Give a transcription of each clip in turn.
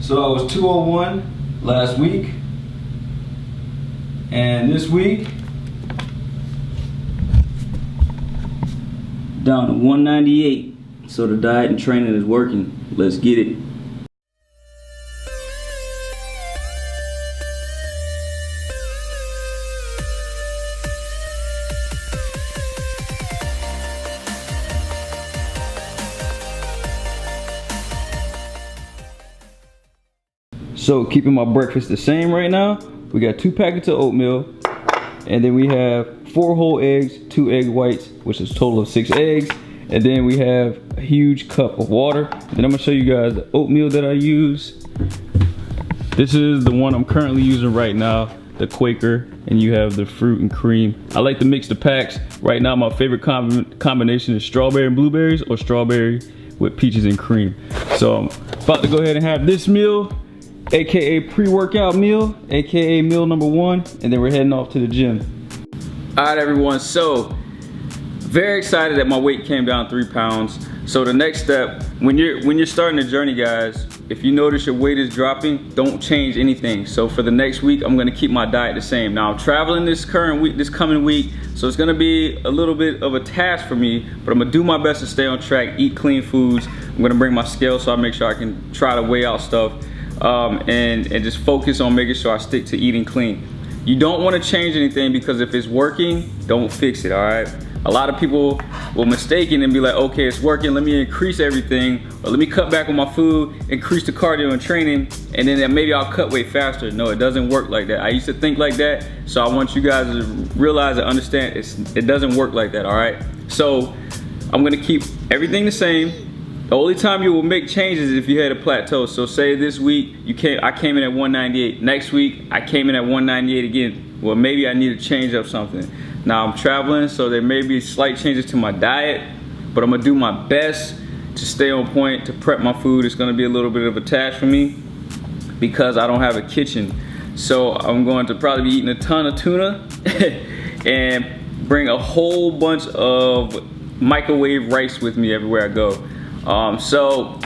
So I was 201 last week, and this week down to 198. So the diet and training is working. Let's get it. So keeping my breakfast the same right now, we got 2 packets of oatmeal, and then we have 4 whole eggs, 2 egg whites, which is a total of 6 eggs, and then we have a huge cup of water. And then I'm gonna show you guys the oatmeal that I use. This is the one I'm currently using right now, the Quaker, and you have the fruit and cream. I like to mix the packs. Right now my favorite combination is strawberry and blueberries, or strawberry with peaches and cream. So I'm about to go ahead and have this meal, aka pre-workout meal, aka meal number 1, and then we're heading off to the gym. All right, everyone, so very excited that my weight came down 3 pounds. So the next step, when you're starting the journey, guys, if you notice your weight is dropping, don't change anything. So for the next week, I'm gonna keep my diet the same. Now I'm traveling this coming week, so it's gonna be a little bit of a task for me, but I'm gonna do my best to stay on track, eat clean foods. I'm gonna bring my scale so I make sure I can try to weigh out stuff. And just focus on making sure I stick to eating clean. You don't want to change anything, because if it's working, don't fix it, all right? A lot of people will mistake it and be like, okay, it's working, let me increase everything, or let me cut back on my food, increase the cardio and training, and then maybe I'll cut weight faster. No, it doesn't work like that. I used to think like that, so I want you guys to realize and understand it doesn't work like that, all right? So I'm gonna keep everything the same. The only time you will make changes is if you had a plateau. So say this week I came in at 198. Next week I came in at 198 again. Well, maybe I need to change up something. Now I'm traveling, so there may be slight changes to my diet, but I'm gonna do my best to stay on point, to prep my food. It's gonna be a little bit of a task for me because I don't have a kitchen. So I'm going to probably be eating a ton of tuna and bring a whole bunch of microwave rice with me everywhere I go. So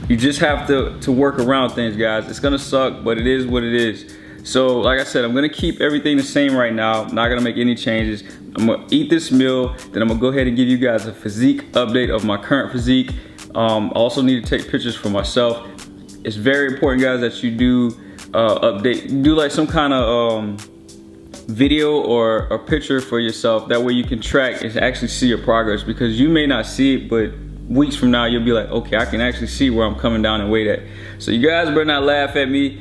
you just have to work around things, guys. It's gonna suck, but it is what it is. So like I said, I'm gonna keep everything the same right now. I'm not gonna make any changes. I'm gonna eat this meal, then I'm gonna go ahead and give you guys a physique update of my current physique. I also need to take pictures for myself. It's very important, guys, that you do do like some kind of video or a picture for yourself. That way you can track and actually see your progress, because you may not see it, but weeks from now you'll be like, okay, I can actually see where I'm coming down in weight at. So you guys better not laugh at me.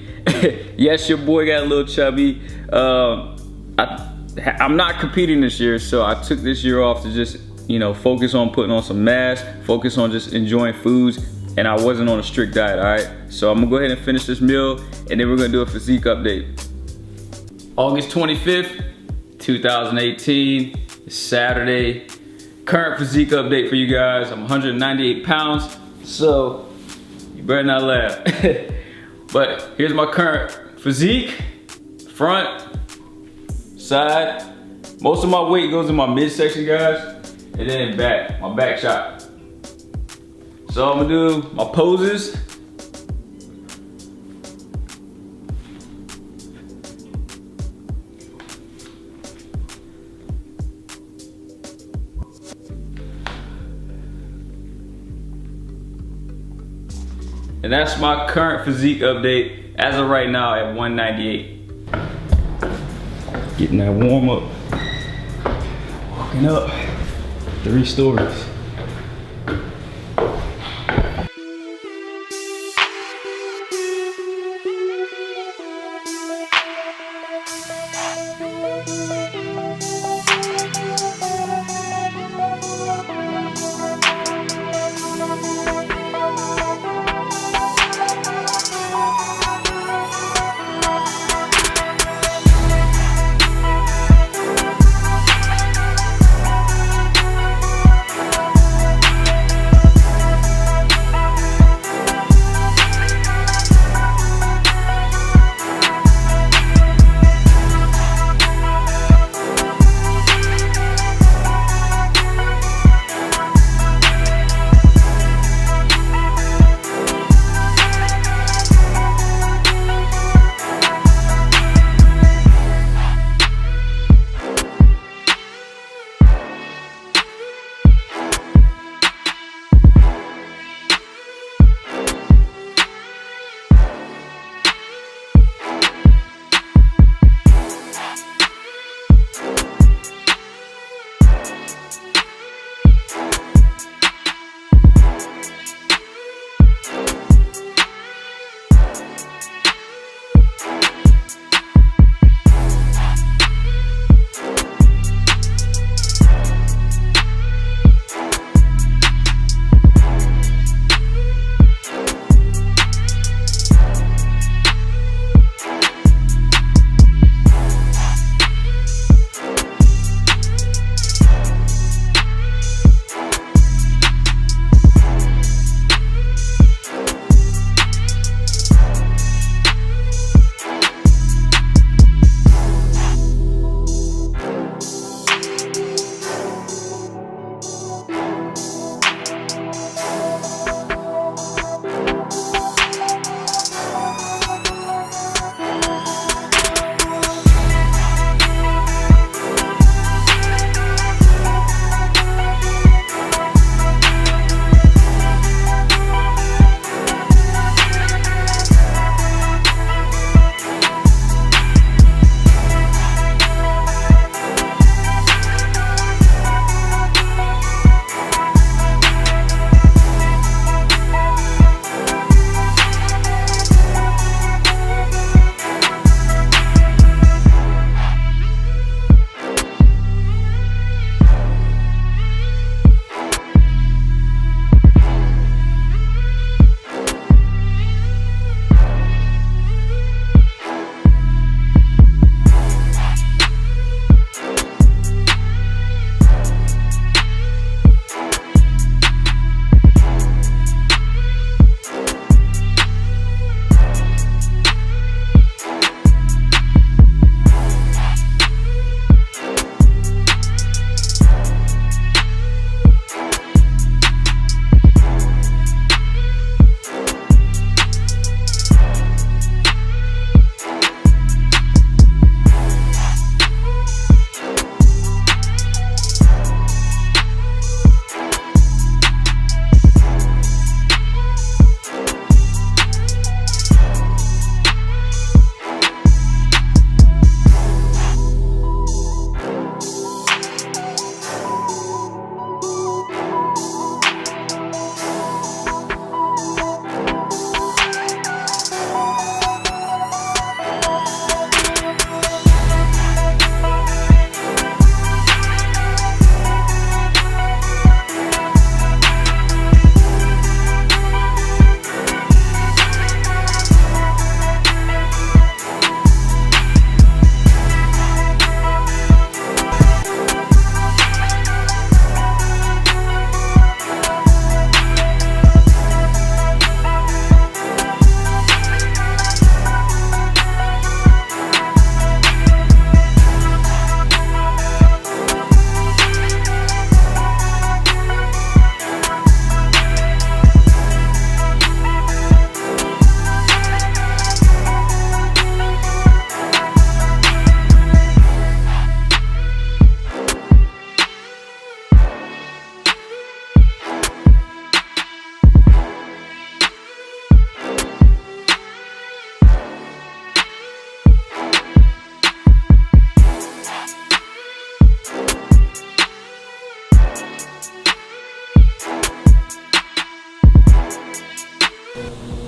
Yes, your boy got a little chubby. I'm not competing this year, so I took this year off to just, you know, focus on putting on some mass, focus on just enjoying foods, and I wasn't on a strict diet, all right? So I'm gonna go ahead and finish this meal, and then we're gonna do a physique update. August 25th, 2018, it's Saturday. Current physique update for you guys. I'm 198 pounds, so you better not laugh. But here's my current physique. Front, side. Most of my weight goes in my midsection, guys, and then in back, my back shot. So I'm gonna do my poses. And that's my current physique update as of right now at 198. Getting that warm up. Walking up 3 stories.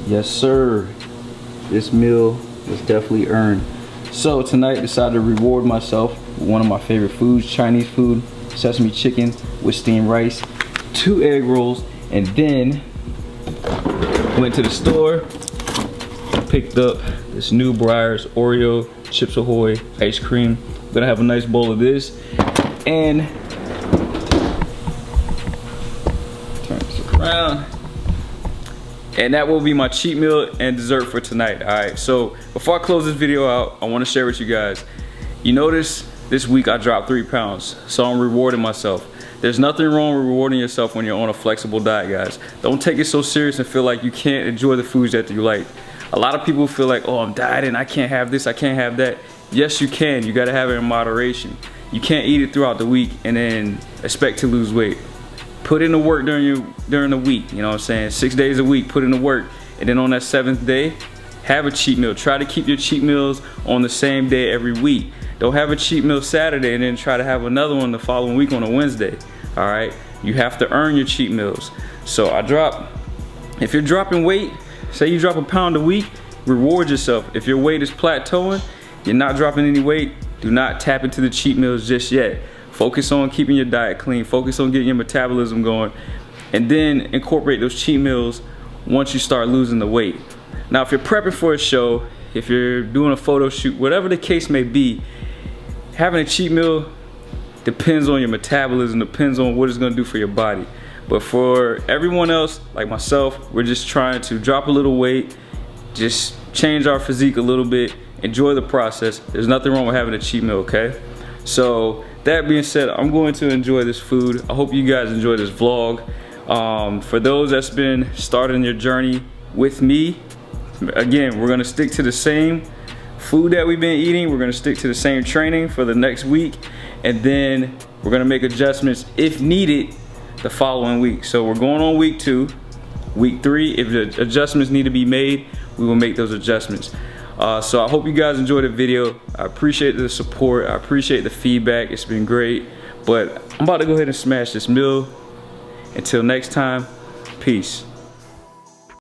Yes, sir. This meal was definitely earned. So tonight, I decided to reward myself with one of my favorite foods, Chinese food, sesame chicken with steamed rice, 2 egg rolls, and then went to the store, picked up this new Breyers Oreo Chips Ahoy ice cream. I'm gonna have a nice bowl of this, and turn this around. And that will be my cheat meal and dessert for tonight. All right, so before I close this video out, I wanna share with you guys. You notice this week I dropped 3 pounds, so I'm rewarding myself. There's nothing wrong with rewarding yourself when you're on a flexible diet, guys. Don't take it so serious and feel like you can't enjoy the foods that you like. A lot of people feel like, oh, I'm dieting, I can't have this, I can't have that. Yes, you can, you gotta have it in moderation. You can't eat it throughout the week and then expect to lose weight. Put in the work during the week, you know what I'm saying? 6 days a week, put in the work. And then on that 7th day, have a cheat meal. Try to keep your cheat meals on the same day every week. Don't have a cheat meal Saturday and then try to have another one the following week on a Wednesday, all right? You have to earn your cheat meals. So if you're dropping weight, say you drop a pound a week, reward yourself. If your weight is plateauing, you're not dropping any weight, do not tap into the cheat meals just yet. Focus on keeping your diet clean, focus on getting your metabolism going, and then incorporate those cheat meals once you start losing the weight. Now, if you're prepping for a show, if you're doing a photo shoot, whatever the case may be, having a cheat meal depends on your metabolism, depends on what it's gonna do for your body. But for everyone else, like myself, we're just trying to drop a little weight, just change our physique a little bit, enjoy the process. There's nothing wrong with having a cheat meal, okay? So that being said, I'm going to enjoy this food. I hope you guys enjoy this vlog. For those that's been starting your journey with me, again, we're gonna stick to the same food that we've been eating. We're gonna stick to the same training for the next week, and then we're gonna make adjustments if needed the following week. So we're going on week 2. Week 3, if the adjustments need to be made, we will make those adjustments. So I hope you guys enjoyed the video. I appreciate the support, I appreciate the feedback, it's been great. But I'm about to go ahead and smash this meal. Until next time, peace.